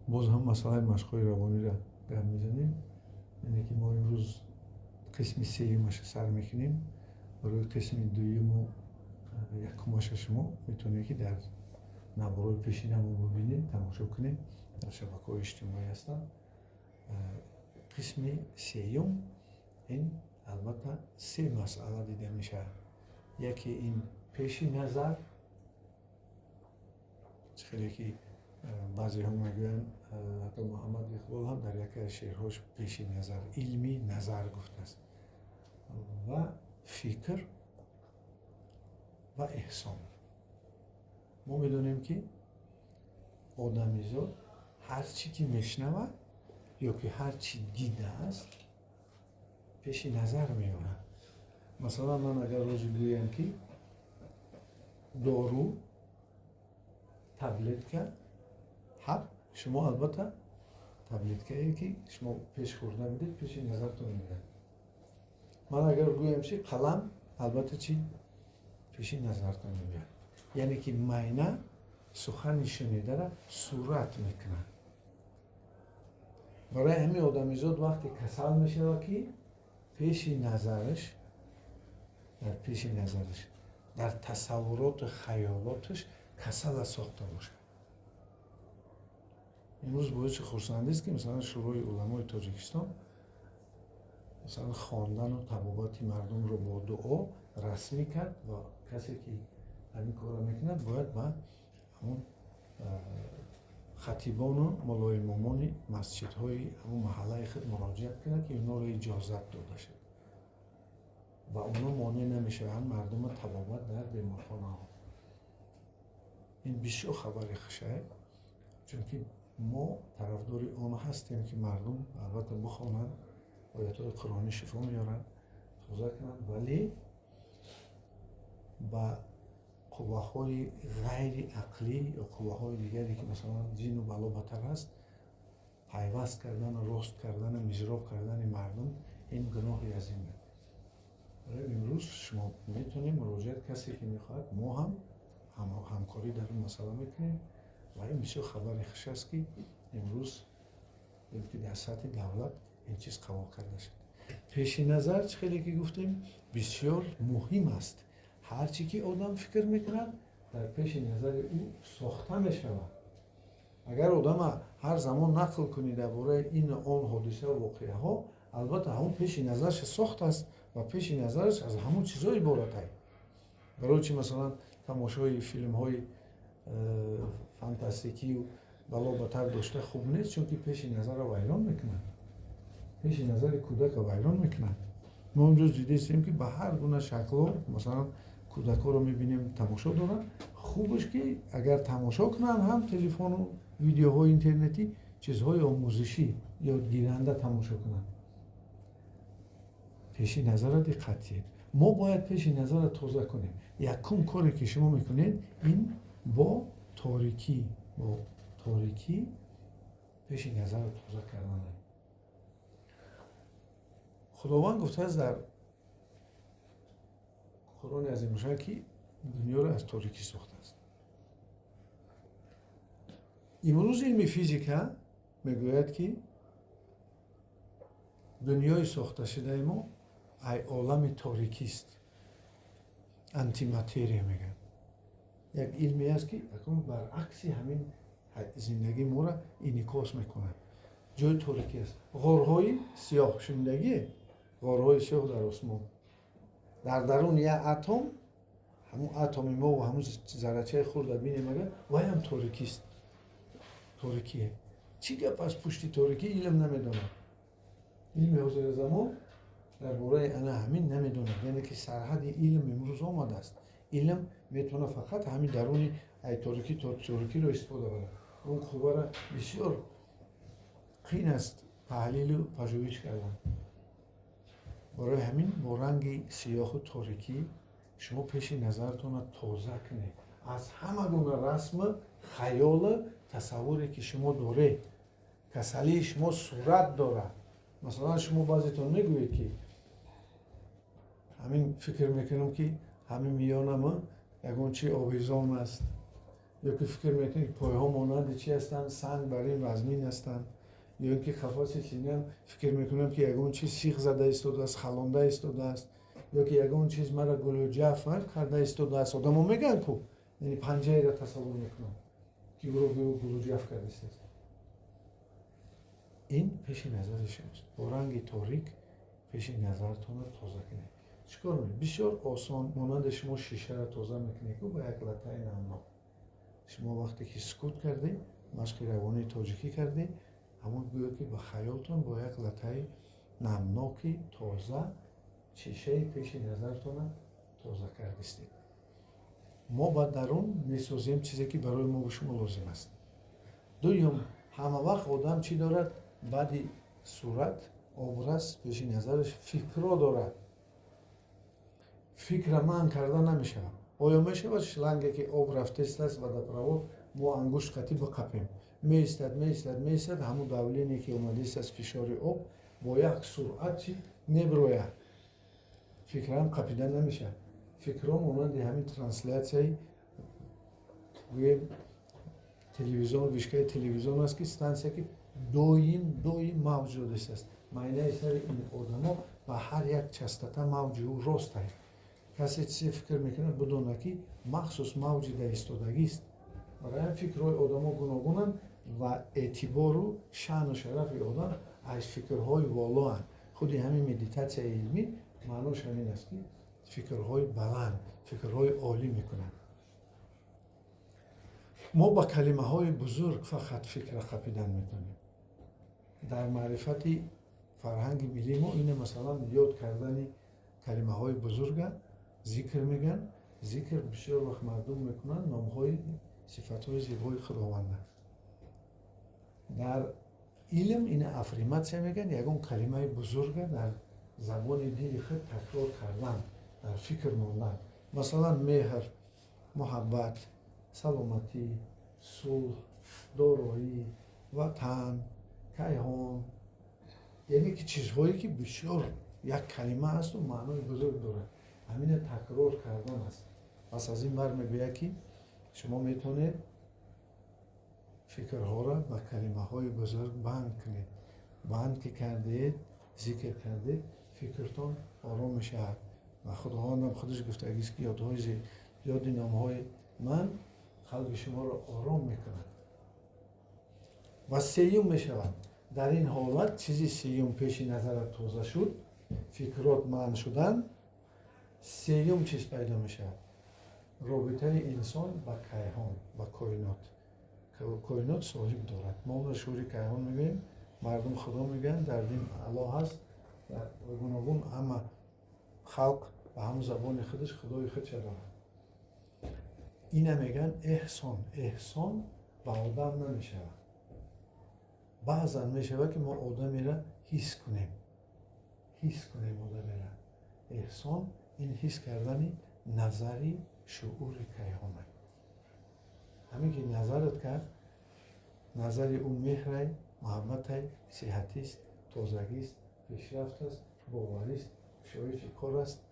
باز هم مسئله مشق‌های روانی را گپ میزنیم. یعنی که ما امروز قسم سیومش سر میکنیم، برای قسم دویم و یکمش شما میتونید که در نوارهای پیشینمون ببینید، تماشا کنید، در شبکه‌های اجتماعی هستن. قسم سیوم این البته سه مسئله دیده میشه. یکی این پیش نظر، خیلی که بعضی هم میگوین حتی محمد اقبال هم در یکی از شعرهاش پیش نظر علمی نظر گفته است. و فکر و احسان. ما میدونیم که آدمیزاد هر چی که میشنوه یا که هر چی دیده است پیش نظر میاره. مثلا من اگر روزی بگویم که دارو تبلیتکا حب، شما البته تبلیتکایی که شما پیش خورده میدید پیش نظرتون میاد. من اگر بگویم چی قلم، البته چی پیش نظرتون میاد. یعنی که معنا سخن شنیده را صورت میکنه. برای همین آدمیزاد وقتی کسل میشه که پیش نظرش در تصورات خیالاتش کسل ساخته باشه. امروز باعث خرسندی است که مثلا شورای علمای تاجیکستان مثلا خواندن و طبابت مردم رو با دعا رسمی کرد و کسی که همین کار رو میکنه باید با همون خطیبان و مولای امامان مسجدهای همون محله خود مراجعت کنه که اونا رو اجازت داده شد و اونا مانع نمیشوند مردم طبابت در بیمارخانه ها. این بسیار خبر خوشه، چون که ما طرفدار آن هستیم که مردم البته بخوانند، آیات‌های قرآنی شفا میارن، توضیح کنند، ولی با قوه‌های غیر عقلی یا قوه‌های دیگری که مثلا جن و بلا بتر هست پیوست کردن و رست کردن و مجراب کردن مردم، این گناهی عظیمه. برای امروز شما میتونید مراجعت کسی که میخواد، ما هم همکاری در این مسئله میکنیم و این بسیار خبر خوش است که امروز که در سطح دولت این چیز قبول کرده شد. پیش نظر خیلی که گفتیم بسیار مهم است. هر چی که آدم فکر میکند در پیش نظر او ساخته میشود. اگر آدم هر زمان نقل کنی درباره این آن حادثه و واقعه ها، البته همون پیش نظرش ساخت است و پیش نظرش از همون چیزا عبارت است. برای چی مثلا تماشای فیلم های فانتاستیکی و بلا بتر داشته خوب نیست، چون که پیش نظر رو ویران میکنن، پیش نظر کودک رو ویران میکنن. ما امروز دیدیم که به هر گونه شکل مثلا کودک ها رو میبینیم تماشا دارن. خوبش که اگر تماشا کنن هم تلفن و ویدیوهای اینترنتی چیزهای آموزشی یادگیرنده تماشا کنن. پیش نظر دقتید. ما باید پیش نظر رو تازه کنیم. یکم کاری که شما میکنید این با تاریکی پیش نظر رو تازه کردن. خداوند گفته است در قرآن عظیم که دنیا رو از تاریکی ساخته است. امروز علم فیزیکا میگوید که دنیای ساخته شده ما ای عالم تاریکی است، آنتی ماتریا میگن. یک علمی است که اکنون برعکس همین زندگی ما را انعکاس میکنه. جای تاریکی است. غارهای سیاه شنیدگی، غارهای سیاه در آسمان، در درون یک اتم، همون اتم ما و همون ذره‌چه خورد بینیم مگه وای هم تاریکی است. تاریکیه. چی گپ از پشت تاریکی علم نمیدونه. علم حاضر زمان درباره انا همین نمیدونه. یعنی که سرحد علم امروز آمده است. علم میتونه فقط همین درون ای تاریکی رو استفاده کنه. اون خبر بسیار قین است تحلیل و پژوهش کردن. برای همین با رنگ سیاه و تاریکی شما پیش نظرتون رو تازه کنید. از همه گونه رسم خیال تصوری که شما داره، کسلی شما صورت داره. مثلا شما بعضیتون میگوید که همین فکر میکنم که همین میانم یکون چی آویزان است یا که فکر میکنید پایها مانند چی هستن؟ سنگ بر این وزمین هستن. یا اینکه کفاس سینه فکر میکنم که یگون چیز سیخ زده ایستاده است، خلانده ایستاده است، یا که یگون چیز مرا گلو جعفر کرده ایستاده است. آدمو میگن کو، یعنی پنجه را تصور میکنم که گلو جعفر کرده است. این پیش نظر شماست. با رنگ تاریک پیش نظرتون رو تازه کنید. چیکار میکنید؟ بسیار آسان، مانند شما شیشه را تازه میکنید که با یک لطه نمناک. شما وقتی که سکوت کردید، مشق روانی تاجیکی کردید، همون گویا که با خیالتون با یک لطه نمناکی تازه شیشه پیش نظرتون تازه کردید. ما با درون میسازیم چیزی که برای ما و شما لازم است. دوم، همه وقت آدم چی دارد؟ بعدی صورت، образ پیش نظرش فکر دارد. فکر من کرده نمیشه. آیا میشه شلنگی که آب رفته است و در پرواز ما انگشت قطعی بقپیم، میستد همون دولینی که اومده است از فشار آب با یک سرعت چی میبروید. فکر هم قپیده نمیشه. فکر هم مانند همین ترانسلیتسی روی تلویزیون، ویشکای تلویزیون است که ستانسیا که دویم موجود است. معنی سر این آدما و هر یک چستتا موجود راست است. کسی چیزی فکر میکنه بدونه که مخصوص موجود ایستادگی است. برای این فکرهای آدما گوناگونند و اعتبار و شأن و شرف آدم از فکرهای والا هستند. خود همین مدیتاسیون علمی معنیش همین است که فکرهای بلند، فکرهای عالی میکنند. ما با کلمه های بزرگ فقط فکر قپیدن میکنیم. در معرفت فرهنگ ملی ما اینه، مثلا یاد کردن کلمه های بزرگ ذکر میگن. ذکر بسیار وقت مردم میکنن نام های صفت های زیبای خداوند. در علم این افریماسیون میگن یگون کلمه بزرگ در زبان دل خود تکرار کردن، در فکر ماندن. مثلا مهر، محبت، سلامتی، صلح، دارایی، وطن، کیهان، یعنی که چیزهایی که بسیار یک کلمه است و معنای بزرگ دارد. همین تکرار کردن است. پس از این بر میگوید که شما میتونید فکرها را با کلمه های بزرگ بند کنید. بند که کردید، ذکر کردید، فکرتون آرام میشه. و خداوند هم خودش گفته است که یاد نامهای من قلب شما را آرام میکند. و سیوم میشود. در این حالت چیزی سیوم پیش نظرت تازه شد، فکرات معنی شدن. سیوم چیز پیدا میشه؟ رابطه انسان با کیهان، با کائنات. کائنات صاحب دارد. ما اون شوری کیهان میگیم، مردم خدا میگن، در دین الله هست. در گوناگون همه خلق و همه زبان خودش خدای خودش دارد. اینه میگن احسان. احسان با آدم نمیشه. بعضا میشه که ما آدمی را حس کنیم. آدمی را. احسان این حس کردن نظری شعور کیهانه. همین که نظرت کرد، نظری اون مهره، محبت، صحتی است، تازگی است، پیشرفت است، باوری است، شایش کار است.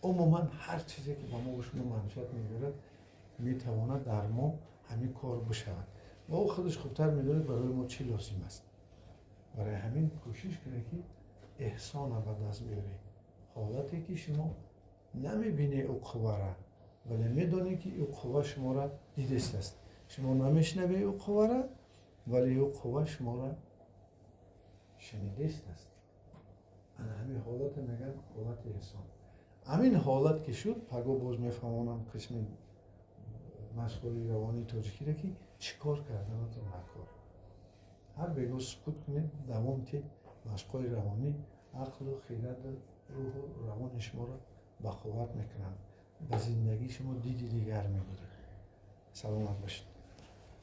عموما هر چیزی که با ما و شما منشأت میگیرد میتواند در ما همین کار بشود. و او خودش خوبتر میدونه برای ما چی لازم است. برای همین کوشش کنید که احسان را به دست بیارید. حالتی که شما نمیبینی او قوه را، ولی میدونی که او قوه شما را دیده است. شما نمیشنوی او قوه را، ولی او قوه شما را شنیده است. انا همین حالت میگن حالت احسان. همین حالت که شد، پگاه باز میفهمونم قسم مشغولی روانی تاجیکی را که چیکار کردن تو نکار. هر بگو سکوت کنید، دوام تید مشغول روانی، عقل و خیرت روح و روان شما را به قوت میکنن. به زندگی شما دیدی دیگر میگیرید. سلامت باشید.